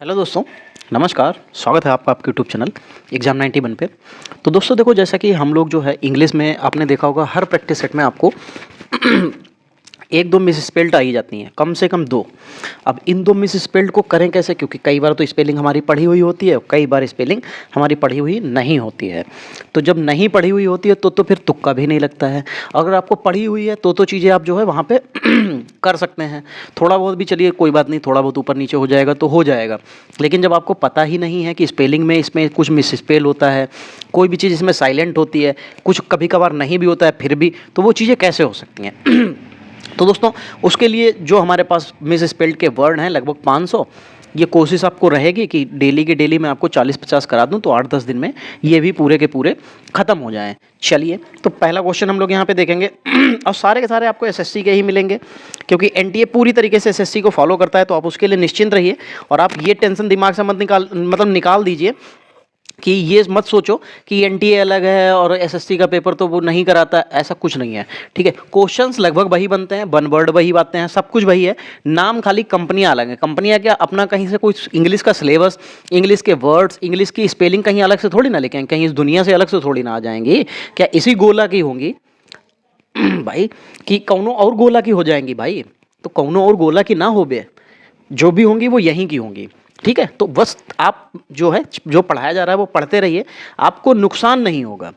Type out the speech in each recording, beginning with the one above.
Hello दोस्तों, नमस्कार। स्वागत है आपका आपके यूट्यूब चैनल एग्ज़ाम 91 पे। तो दोस्तों देखो, जैसा कि हम लोग जो है इंग्लिश में आपने देखा होगा हर प्रैक्टिस सेट में आपको एक दो मिस स्पेल्ड आ ही जाती हैं, कम से कम दो। अब इन दो मिस स्पेल्ड को करें कैसे, क्योंकि कई बार तो स्पेलिंग हमारी पढ़ी हुई होती है, कई बार स्पेलिंग हमारी पढ़ी हुई नहीं होती है। तो जब नहीं पढ़ी हुई होती है तो फिर तुक्का भी नहीं लगता है। अगर आपको पढ़ी हुई है तो चीज़ें आप जो है वहाँ पे कर सकते हैं। थोड़ा बहुत भी चलिए कोई बात नहीं, थोड़ा बहुत ऊपर नीचे हो जाएगा तो हो जाएगा। लेकिन जब आपको पता ही नहीं है कि स्पेलिंग में इसमें कुछ मिस स्पेल होता है, कोई भी चीज़ इसमें साइलेंट होती है, कुछ कभी कभार नहीं भी होता है फिर भी, तो वो चीज़ें कैसे हो सकती हैं। तो दोस्तों उसके लिए जो हमारे पास मिस स्पेल्ड के वर्ड हैं लगभग 500, ये कोशिश आपको रहेगी कि डेली के डेली मैं आपको 40-50 करा दूं, तो 8-10 दिन में ये भी पूरे के पूरे ख़त्म हो जाएं। चलिए, तो पहला क्वेश्चन हम लोग यहाँ पे देखेंगे और सारे के सारे आपको एसएससी के ही मिलेंगे, क्योंकि एनटीए पूरी तरीके से एसएससी को फॉलो करता है। तो आप उसके लिए निश्चिंत रहिए और आप ये टेंशन दिमाग से मत निकाल दीजिए कि ये मत सोचो कि एनटीए अलग है और एसएससी का पेपर तो वो नहीं कराता। ऐसा कुछ नहीं है, ठीक है। क्वेश्चंस लगभग वही बनते हैं, वन वर्ड वही बातें हैं, सब कुछ वही है। नाम खाली कंपनियां अलग हैं। कंपनियां क्या अपना कहीं से कोई इंग्लिश का सिलेबस, इंग्लिश के वर्ड्स, इंग्लिश की स्पेलिंग कहीं अलग से थोड़ी ना लेके आएंगे, कहीं इस दुनिया से अलग से थोड़ी ना आ जाएंगी। क्या इसी गोला की होंगी भाई, कि कौनों और गोला की हो जाएंगी भाई? तो कौनों और गोला की ना हो बे, जो भी होंगी वो यहीं की होंगी, ठीक है। तो बस आप जो है जो पढ़ाया जा रहा है वो पढ़ते रहिए, आपको नुकसान नहीं होगा।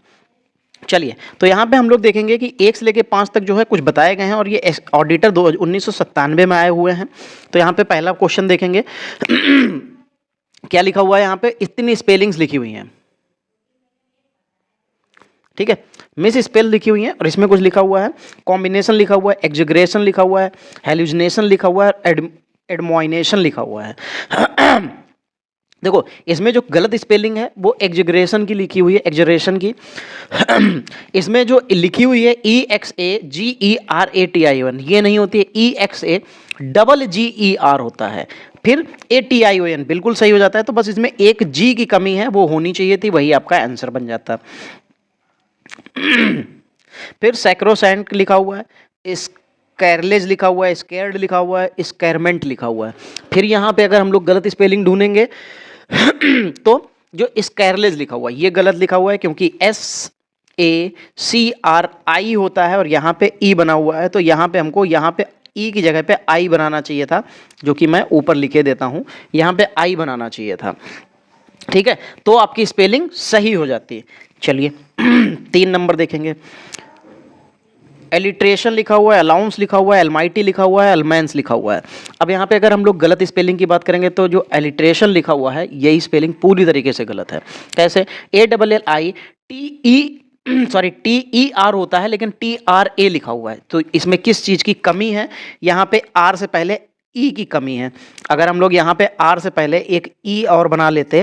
चलिए, तो यहाँ पे हम लोग देखेंगे कि 1 से लेके 5 तक जो है कुछ बताए गए हैं और ये ऑडिटर 1997 में आए हुए हैं। तो यहाँ पे पहला क्वेश्चन देखेंगे क्या लिखा हुआ है यहाँ पे, इतनी स्पेलिंग्स लिखी हुई हैं, ठीक है। मिस स्पेल लिखी हुई है और इसमें कुछ लिखा हुआ है, कॉम्बिनेशन लिखा हुआ है, एग्जीग्रेशन लिखा हुआ है, हेलुसिनेशन लिखा हुआ है, एडमोइनेशन लिखा हुआ है। देखो, इसमें जो गलत स्पेलिंग है वो एग्जीग्रेशन की लिखी हुई है, एग्जरेशन की। इसमें जो लिखी हुई है EXAGERATION, ये नहीं होती है, EXAGER होता है। फिर ATION बिल्कुल सही हो जाता है। तो बस इसमें एक जी की कमी है, वो होनी चाहिए थी, वही आपका आंसर बन जाता। फिर सैक्रोसैंट लिखा हुआ है, स्कैरलेज लिखा हुआ है, स्कैर्ड लिखा हुआ है, स्कैरमेंट लिखा हुआ है। फिर यहाँ पे अगर हम लोग गलत स्पेलिंग ढूंढेंगे तो जो स्कैरलेज लिखा हुआ है ये गलत लिखा हुआ है, क्योंकि SACRI होता है और यहाँ पे E बना हुआ है। तो यहाँ पे हमको यहाँ पे E की जगह पे I बनाना चाहिए था, जो कि मैं ऊपर लिखे देता हूँ, यहाँ पे I बनाना चाहिए था, ठीक है। तो आपकी स्पेलिंग सही हो जाती है। चलिए 3 नंबर देखेंगे, एलिट्रेशन लिखा हुआ है, अलाउंस लिखा हुआ है, एलमाइटी लिखा हुआ है, अलमेंस लिखा हुआ है। अब यहाँ पे अगर हम लोग गलत स्पेलिंग की बात करेंगे तो जो एलिट्रेशन लिखा हुआ है यही स्पेलिंग पूरी तरीके से गलत है। कैसे? TER होता है लेकिन TRA लिखा हुआ है। तो इसमें किस चीज़ की कमी है? यहाँ पे R से पहले E की कमी है। अगर हम लोग यहाँ पे R से पहले एक E और बना लेते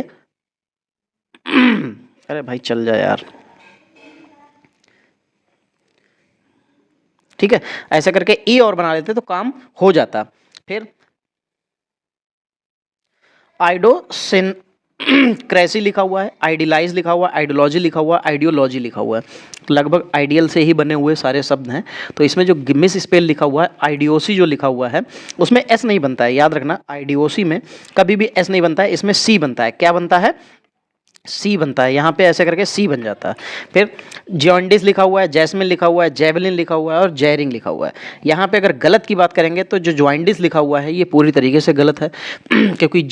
अरे भाई चल जाए यार, ठीक है, ऐसा करके ई और बना लेते तो काम हो जाता। फिर आइडोसिन क्रेसी लिखा हुआ है, आइडियलाइज लिखा हुआ है, आइडियोलॉजी लिखा हुआ है, आइडियोलॉजी लिखा हुआ है। तो लगभग आइडियल से ही बने हुए सारे शब्द हैं। तो इसमें जो मिस स्पेल लिखा हुआ है, आइडियोसी जो लिखा हुआ है उसमें एस नहीं बनता है, याद रखना। आइडियोसी में कभी भी एस नहीं बनता है, इसमें सी बनता है। क्या बनता है? सी बनता है। यहाँ पे ऐसे करके सी बन जाता है। फिर जॉन्डिस लिखा हुआ है, जैस्मिन लिखा हुआ है, जेवलिन लिखा हुआ है और जैरिंग लिखा हुआ है। यहाँ पे अगर गलत की बात करेंगे तो जो जॉन्डिस लिखा हुआ है ये पूरी तरीके से गलत है क्योंकि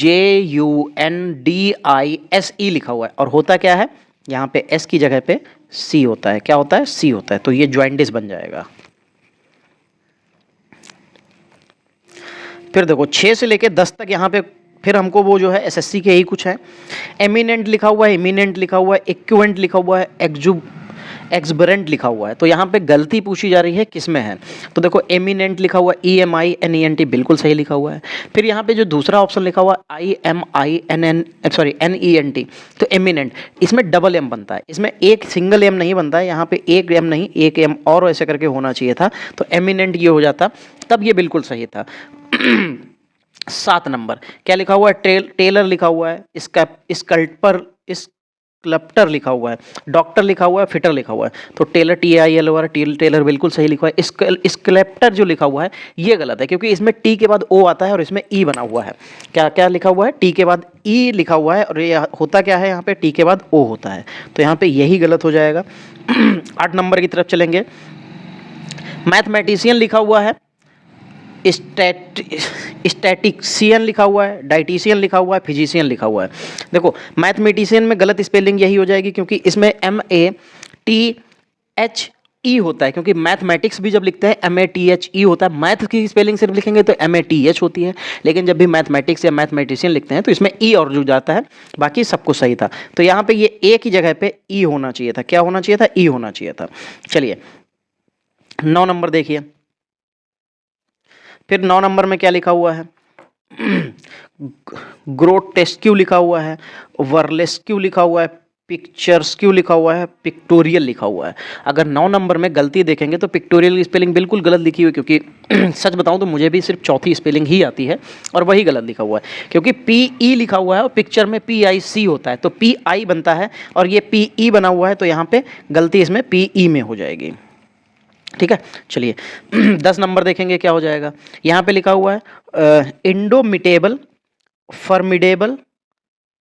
JUNDISE लिखा हुआ है और होता क्या है, यहाँ पे एस की जगह पे सी होता है। क्या होता है? सी होता है। तो ये जॉन्डिस बन जाएगा। फिर देखो 6 से लेके 10 तक यहाँ पे फिर हमको वो जो है एसएससी के ही कुछ है। एमिनेंट लिखा हुआ है, इमिनेंट लिखा हुआ है, इक्विवेंट लिखा हुआ है, एक्सबरेंट लिखा हुआ है। तो यहाँ पे गलती पूछी जा रही है किसमें है। तो देखो एमिनेंट लिखा हुआ है, EMINENT बिल्कुल सही लिखा हुआ है। फिर यहाँ पे जो दूसरा ऑप्शन लिखा हुआ है NENT, तो एमिनेंट, इसमें डबल एम बनता है, इसमें एक सिंगल एम नहीं बनता है। यहाँ पे एक एम नहीं, एक एम और ऐसे करके होना चाहिए था, तो एमिनेंट ये हो जाता, तब ये बिल्कुल सही था। 7 नंबर क्या लिखा हुआ है? टेलर लिखा हुआ है, स्कल्पर स्कल्प्टर लिखा हुआ है, डॉक्टर लिखा हुआ है, फिटर लिखा हुआ है, तो टेलर TAILOR टेलर बिल्कुल सही लिखा है। स्कल्प्टर जो लिखा हुआ है ये गलत है, क्योंकि इसमें टी के बाद ओ आता है और इसमें ई बना हुआ है। क्या क्या लिखा हुआ है? टी के बाद ई लिखा हुआ है, और ये होता क्या है यहाँ पे? टी के बाद ओ होता है, तो यहाँ पे यही गलत हो जाएगा। 8 नंबर की तरफ चलेंगे। मैथमेटिशियन लिखा हुआ है, स्टैटिक्सियन लिखा हुआ है, डाइटिशियन लिखा हुआ है, फिजिशियन लिखा हुआ है। देखो मैथमेटिशियन में गलत स्पेलिंग यही हो जाएगी, क्योंकि इसमें MATHE होता है, क्योंकि मैथमेटिक्स भी जब लिखते हैं MATHE होता है। मैथ की स्पेलिंग सिर्फ लिखेंगे तो MATH होती है, लेकिन जब भी मैथमेटिक्स या मैथमेटिशियन लिखते हैं तो इसमें ई और जुड़ जाता है, बाकी सब कुछ सही था। तो यहाँ पे ये ए की जगह पे ई होना चाहिए था। क्या होना चाहिए था? ई होना चाहिए था। चलिए 9 नंबर देखिए, फिर 9 नंबर में क्या लिखा हुआ है? ग्रोटेस्क्यू लिखा हुआ है, वर्लेस्क्यू लिखा हुआ है, पिक्चर्स्क्यू लिखा हुआ है, पिक्टोरियल लिखा हुआ है। अगर 9 नंबर में गलती देखेंगे तो पिक्टोरियल की स्पेलिंग बिल्कुल गलत लिखी हुई है, क्योंकि सच बताऊं तो मुझे भी सिर्फ चौथी स्पेलिंग ही आती है और वही गलत लिखा हुआ है, क्योंकि PE लिखा हुआ है और पिक्चर में PIC होता है, तो PI बनता है और ये PE बना हुआ है, तो यहाँ पे गलती इसमें PE में हो जाएगी। ठीक है, चलिए 10 नंबर देखेंगे क्या हो जाएगा। यहाँ पे लिखा हुआ है इंडोमिटेबल, फॉर्मिडेबल,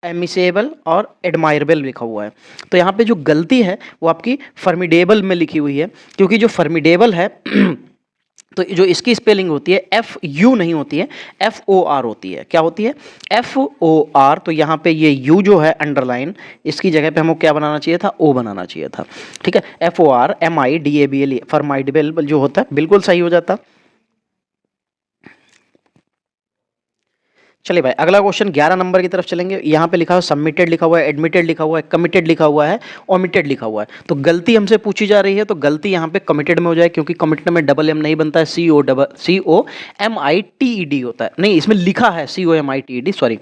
एमिसेबल और एडमायरेबल लिखा हुआ है। तो यहाँ पे जो गलती है वो आपकी फॉर्मिडेबल में लिखी हुई है, क्योंकि जो फॉर्मिडेबल है तो जो इसकी स्पेलिंग होती है FU नहीं होती है, FOR होती है। क्या होती है? FOR। तो यहाँ पे ये U जो है अंडरलाइन, इसकी जगह पे हमको क्या बनाना चाहिए था? O बनाना चाहिए था। ठीक है, FOR MIDABLE फॉर्माइडेबल जो होता है बिल्कुल सही हो जाता। चलिए भाई अगला क्वेश्चन 11 नंबर की तरफ चलेंगे। यहाँ पे लिखा है सबमिटेड लिखा हुआ है, एडमिटेड लिखा हुआ है, कमिटेड लिखा हुआ है, ओमिटेड लिखा हुआ है। तो गलती हमसे पूछी जा रही है, तो गलती यहाँ पे कमिटेड में हो जाए, क्योंकि कमिटेड में डबल एम नहीं बनता है, COMITED होता है। नहीं, इसमें लिखा है COMITED, सॉरी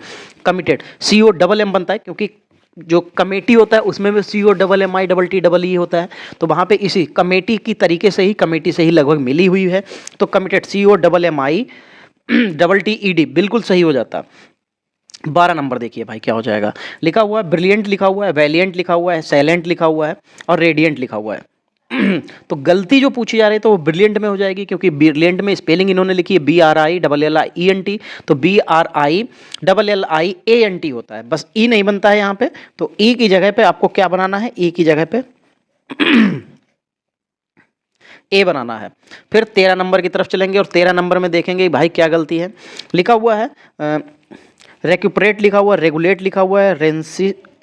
कमिटेड COMM बनता है, क्योंकि जो कमेटी होता है उसमें भी COMMITTEE होता है, तो वहाँ पे इसी कमेटी की तरीके से ही, कमेटी से ही लगभग मिली हुई है, तो कमिटेड COMMITTED बिल्कुल सही हो जाता। 12 नंबर देखिए भाई क्या हो जाएगा। लिखा हुआ है ब्रिलियंट लिखा हुआ है, वैलियंट लिखा हुआ है, सैलेंट लिखा हुआ है और रेडियंट लिखा हुआ है। तो गलती जो पूछी जा रही है तो वो ब्रिलियंट में हो जाएगी, क्योंकि ब्रिलियंट में स्पेलिंग इन्होंने लिखी है BRILLIENT, तो BRILLIANT होता है, बस ई नहीं बनता है यहाँ पे, तो ई की जगह पे आपको क्या बनाना है? ई की जगह पे ए बनाना है। फिर 13 नंबर की तरफ चलेंगे और 13 नंबर में देखेंगे भाई क्या गलती है। लिखा हुआ है रेक्यूपरेट लिखा हुआ है, रेगुलेट लिखा हुआ है,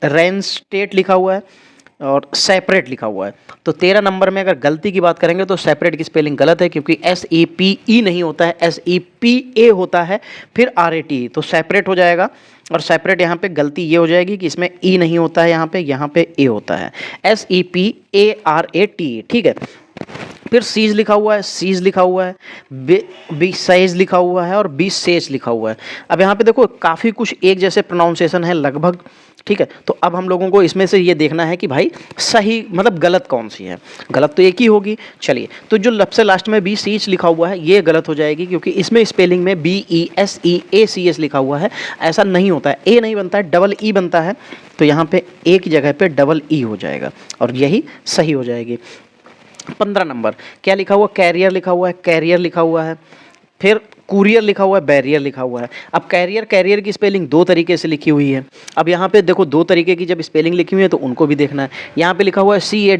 रेंस्टेट लिखा हुआ है और सेपरेट लिखा हुआ है। तो 13 नंबर में अगर गलती की बात करेंगे तो सेपरेट की स्पेलिंग गलत है, क्योंकि SEPE नहीं होता है, SEPA होता है, फिर RATE, तो सेपरेट हो जाएगा। और सेपरेट यहाँ पे गलती ये हो जाएगी कि इसमें E नहीं होता है, यहाँ पे A होता है, SEPARATE। ठीक है, फिर सीज लिखा हुआ है, सीज लिखा हुआ है, बी साइज लिखा हुआ है और बी सेज लिखा हुआ है। अब यहाँ पे देखो काफ़ी कुछ एक जैसे प्रोनाउंसिएशन है लगभग। ठीक है, तो अब हम लोगों को इसमें से ये देखना है कि भाई सही मतलब गलत कौन सी है। गलत तो एक ही होगी। चलिए, तो जो सबसे लास्ट में बी सीच लिखा हुआ है ये गलत हो जाएगी, क्योंकि इसमें स्पेलिंग में BESEACS लिखा हुआ है, ऐसा नहीं होता है, ए नहीं बनता है, डबल ई बनता है, तो यहाँ पे ए की जगह पे डबल ई हो जाएगा और यही सही हो जाएगी। 15 नंबर क्या लिखा हुआ? कैरियर लिखा हुआ है, कैरियर लिखा हुआ है, फिर कुरियर लिखा हुआ है, बैरियर लिखा हुआ है। अब कैरियर की स्पेलिंग दो तरीके से लिखी हुई है। अब यहाँ पे देखो दो तरीके की जब स्पेलिंग लिखी हुई है तो उनको भी देखना है। यहाँ पे लिखा हुआ है CARRER,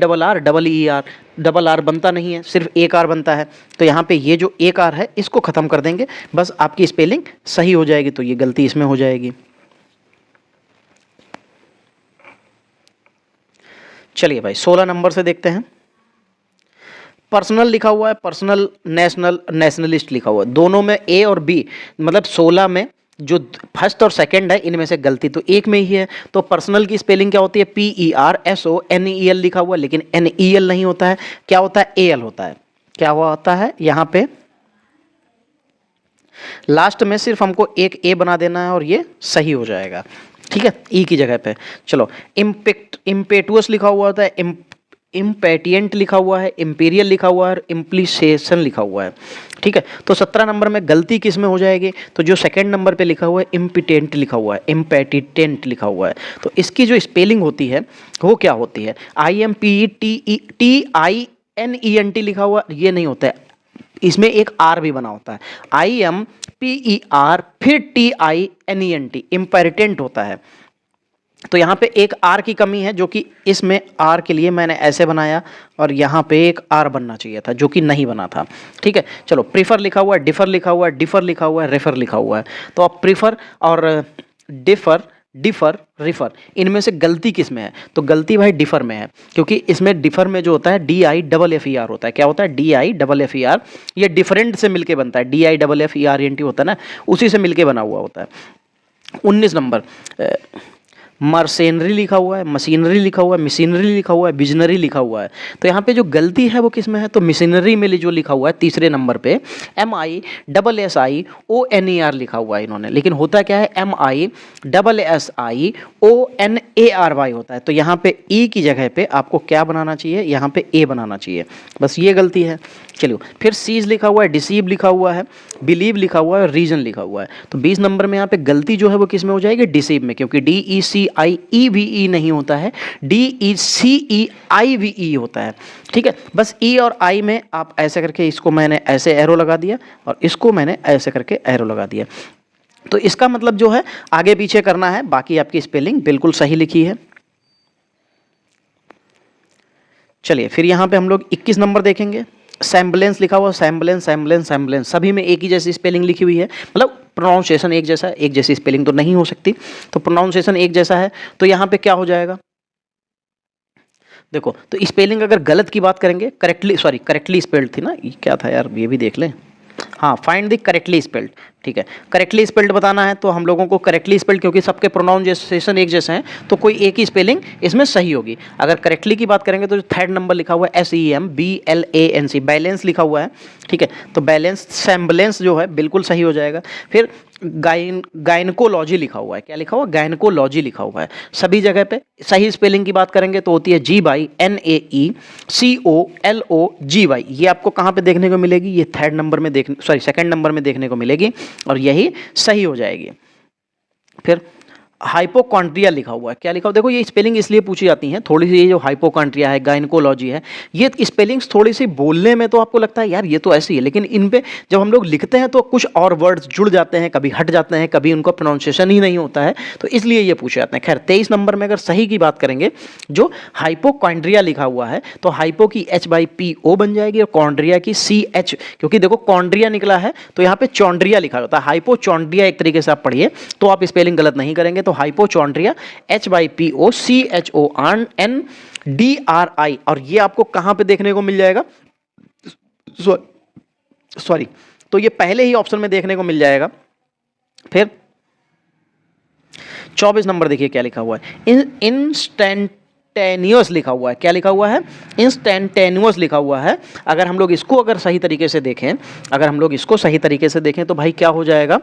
डबल आर बनता नहीं है, सिर्फ एक आर बनता है, तो यहाँ पे ये जो एक आर है इसको ख़त्म कर देंगे, बस आपकी स्पेलिंग सही हो जाएगी, तो ये गलती इसमें हो जाएगी। चलिए भाई 16 नंबर से देखते हैं। पर्सनल लिखा हुआ है, पर्सनल, नेशनल, नेशनलिस्ट लिखा हुआ है, दोनों में ए और बी, मतलब 16 में जो फर्स्ट और सेकंड है इनमें से गलती तो एक में ही है। तो पर्सनल की स्पेलिंग क्या होती है? PERSONEL लिखा हुआ है, लेकिन NEL नहीं होता है, क्या होता है? AL होता है। क्या हुआ होता है यहाँ पे? लास्ट में सिर्फ हमको एक ए बना देना है और ये सही हो जाएगा। ठीक है, ई की जगह पे। चलो, इम्पेटुअस लिखा हुआ होता है, इम्पेटिएंट लिखा हुआ है, इम्पीरियल लिखा हुआ है और इम्प्लीसेशन लिखा हुआ है। ठीक है, तो 17 नंबर में गलती किस में हो जाएगी? तो जो सेकंड नंबर पे लिखा हुआ है इम्पिटेंट लिखा हुआ है, इम्पेटिटेंट लिखा हुआ है, तो इसकी जो स्पेलिंग होती है वो क्या होती है? IMPETINENT लिखा हुआ ये नहीं होता है, इसमें एक आर भी बना होता है, IMPER फिर TINENT, इम्पेरिटेंट होता है। तो यहाँ पे एक आर की कमी है, जो कि इसमें आर के लिए मैंने ऐसे बनाया और यहाँ पे एक आर बनना चाहिए था, जो कि नहीं बना था। ठीक है, चलो प्रीफर लिखा हुआ है, डिफर लिखा हुआ है, डिफर लिखा हुआ है, रेफर लिखा हुआ है। तो अब प्रीफर और डिफर, डिफर, रिफर, इनमें से गलती किस में है? तो गलती भाई डिफर में है, क्योंकि इसमें डिफर में जो होता है DIFFER होता है। क्या होता है? DIFFER, ये डिफरेंट से मिलके बनता है, DIFFERENT होता है ना, उसी से मिलके बना हुआ होता है। 19 नंबर मर्सेनरी लिखा हुआ है, मशीनरी लिखा हुआ है, मशीनरी लिखा हुआ है, बिजनरी लिखा हुआ है। तो यहाँ पे जो गलती है वो किस में है? तो मशीनरी में जो लिखा हुआ है तीसरे नंबर पे MISSIONER लिखा हुआ है इन्होंने, लेकिन होता क्या है? MISSIONARY होता है। तो यहाँ पे ई की जगह पे आपको क्या बनाना चाहिए? यहाँ पे ए बनाना चाहिए, बस ये गलती है। चलिए, फिर सीज लिखा हुआ है, डिसीव लिखा हुआ है, बिलीव लिखा हुआ है और रीजन लिखा हुआ है। तो 20 नंबर में यहाँ पे गलती जो है वो किस में हो जाएगी? डिसीव में, क्योंकि DECIEVE नहीं होता है, DECEIVE होता है। ठीक है, बस ई और आई में आप ऐसे करके, इसको मैंने ऐसे एरो लगा दिया और इसको मैंने ऐसे करके एरो लगा दिया। तो इसका मतलब जो है आगे पीछे करना है, बाकी आपकी स्पेलिंग बिल्कुल सही लिखी है। चलिए, फिर यहाँ पे हम लोग 21 नंबर देखेंगे। सैम्बलेंस लिखा हुआ, सैम्बलेंस, सैम्बलेंस, सैम्बलेंस, सभी में एक ही जैसी स्पेलिंग लिखी हुई है, मतलब प्रोनाउंसिएशन एक जैसा है, एक जैसी स्पेलिंग तो नहीं हो सकती, तो प्रोनाउंसिएशन एक जैसा है। तो यहाँ पे क्या हो जाएगा? देखो, तो स्पेलिंग अगर गलत की बात करेंगे, करेक्टली स्पेल्ड थी ना, ये क्या था यार, ये भी देख लें। हाँ, फाइंड द करेक्टली स्पेल्ड। ठीक है, करेक्टली स्पेल्ड बताना है, तो हम लोगों को करेक्टली स्पेल्ड, क्योंकि सबके प्रोनाउंसिएशन एक जैसे हैं, तो कोई एक ही स्पेलिंग इसमें सही होगी। अगर करेक्टली की बात करेंगे तो जो थर्ड नंबर लिखा हुआ है SEMBLANC, बैलेंस लिखा हुआ है। ठीक है, तो बैलेंस, सैम्बलेंस जो है बिल्कुल सही हो जाएगा। फिर गायनकोलॉजी लिखा हुआ है, क्या लिखा हुआ? गायनकोलॉजी लिखा हुआ है। सभी जगह पे सही स्पेलिंग की बात करेंगे तो होती है GYNAECOLOGY। ये आपको कहाँ पे देखने को मिलेगी? ये सेकंड नंबर में देखने को मिलेगी और यही सही हो जाएगी। फिर हाइपोकॉन्ड्रिया लिखा हुआ है, क्या लिखा हुआ? देखो, ये स्पेलिंग इसलिए पूछी जाती हैं थोड़ी सी, ये जो हाइपोकॉन्ड्रिया है, गायनकोलॉजी है, ये स्पेलिंग्स थोड़ी सी बोलने में तो आपको लगता है यार ये तो ऐसी है, लेकिन इन पे जब हम लोग लिखते हैं तो कुछ और वर्ड्स जुड़ जाते हैं, कभी हट जाते हैं, कभी उनका प्रोनाउंसिएशन ही नहीं होता है, तो इसलिए ये पूछे जाते हैं। खैर, 23 नंबर में अगर सही की बात करेंगे, जो हाइपोकॉन्ड्रिया लिखा हुआ है, तो हाइपो की H/PO बन जाएगी और कॉन्ड्रिया की CH, क्योंकि देखो कॉन्ड्रिया निकला है तो यहाँ पे चौंड्रिया लिखा होता है, हाइपोचौंड्रिया एक तरीके से आप पढ़िए तो आप स्पेलिंग गलत नहीं करेंगे। तो हाइपोचौंड्रिया H/PO CHONDRI, और ये आपको कहां पे देखने को मिल जाएगा? सॉरी, तो ये पहले ही ऑप्शन में देखने को मिल जाएगा। फिर 24 नंबर देखिए क्या लिखा हुआ है, इंस्टेंटेनियस लिखा हुआ है। क्या लिखा हुआ है? इंस्टेंटेनियस लिखा हुआ है। अगर हम लोग इसको सही तरीके से देखें, तो भाई क्या हो जाएगा?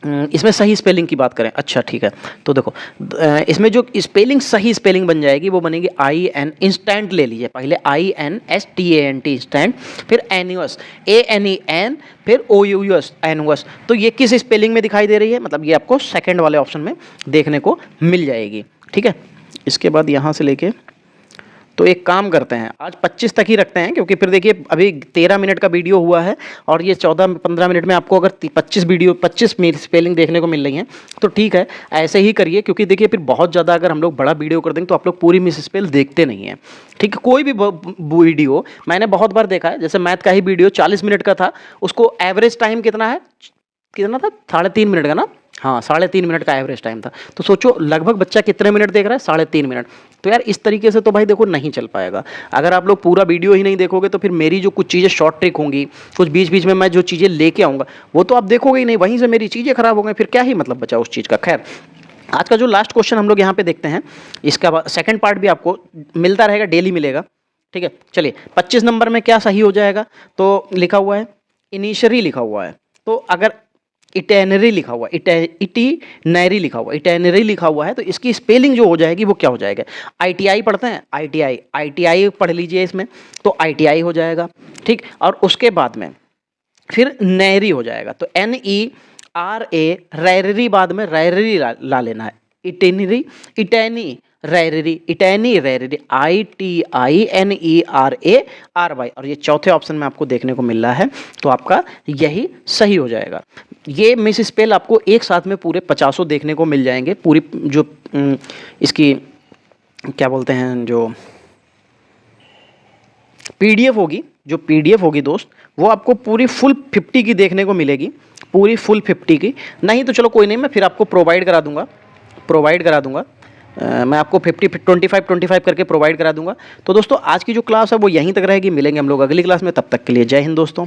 इसमें सही स्पेलिंग की बात करें, अच्छा ठीक है, तो देखो इसमें जो सही स्पेलिंग बन जाएगी वो बनेगी IN, इंस्टेंट ले लीजिए, पहले INSTANT इंस्टेंट, फिर एन्यूअस ANEN, फिर OUS एनुअस। तो ये किस स्पेलिंग में दिखाई दे रही है? मतलब ये आपको सेकंड वाले ऑप्शन में देखने को मिल जाएगी। ठीक है, इसके बाद यहाँ से लेके, तो एक काम करते हैं, आज 25 तक ही रखते हैं, क्योंकि फिर देखिए अभी 13 मिनट का वीडियो हुआ है और ये 14-15 मिनट में आपको अगर 25 स्पेलिंग देखने को मिल रही हैं तो ठीक है, ऐसे ही करिए, क्योंकि देखिए फिर बहुत ज़्यादा अगर हम लोग बड़ा वीडियो कर देंगे तो आप लोग पूरी मिस स्पेल देखते नहीं हैं। ठीक है, कोई भी वीडियो मैंने बहुत बार देखा है, जैसे मैथ का ही वीडियो 40 मिनट का था, उसको एवरेज टाइम कितना था? 3.5 मिनट का ना, हाँ 3.5 मिनट का एवरेज टाइम था। तो सोचो लगभग बच्चा कितने मिनट देख रहा है? 3.5 मिनट। तो यार इस तरीके से तो भाई देखो नहीं चल पाएगा। अगर आप लोग पूरा वीडियो ही नहीं देखोगे तो फिर मेरी जो कुछ चीज़ें शॉर्ट ट्रिक होंगी, कुछ बीच बीच में मैं जो चीज़ें लेके आऊँगा वो तो आप देखोगे ही नहीं, वहीं से मेरी चीज़ें खराब हो गई, फिर क्या ही मतलब बचा उस चीज़ का। खैर, आज का जो लास्ट क्वेश्चन हम लोग यहाँ पे देखते हैं, इसका सेकंड पार्ट भी आपको मिलता रहेगा, डेली मिलेगा। ठीक है, चलिए 25 नंबर में क्या सही हो जाएगा? तो लिखा हुआ है इनिशियरी लिखा हुआ है, तो अगर इटेनरी लिखा हुआ, इटिनरी लिखा हुआ, इटेनरी लिखा हुआ है, तो इसकी स्पेलिंग जो हो जाएगी वो क्या हो जाएगा? आईटीआई पढ़ते हैं, आईटीआई, आईटीआई पढ़ लीजिए इसमें, तो आईटीआई हो जाएगा, ठीक। और उसके बाद में फिर नैरी हो जाएगा, तो NERA, रैररी बाद में रैररी ला लेना है, इटेनरी, इटैनी, रैररी, इटैनी, रैररी, ITINERARY, और ये चौथे ऑप्शन में आपको देखने को मिल रहा है, तो आपका यही सही हो जाएगा। ये मिस स्पेल आपको एक साथ में पूरे 50 देखने को मिल जाएंगे, पूरी जो इसकी क्या बोलते हैं, जो PDF होगी, जो PDF होगी दोस्त, वो आपको पूरी फुल 50 की देखने को मिलेगी, पूरी फुल 50 की। नहीं तो चलो कोई नहीं, मैं फिर आपको प्रोवाइड करा दूंगा, मैं आपको 25 करके प्रोवाइड करा दूंगा। तो दोस्तों आज की जो क्लास है वो यहीं तक रहेगी, मिलेंगे हम लोग अगली क्लास में, तब तक के लिए जय हिंद दोस्तों।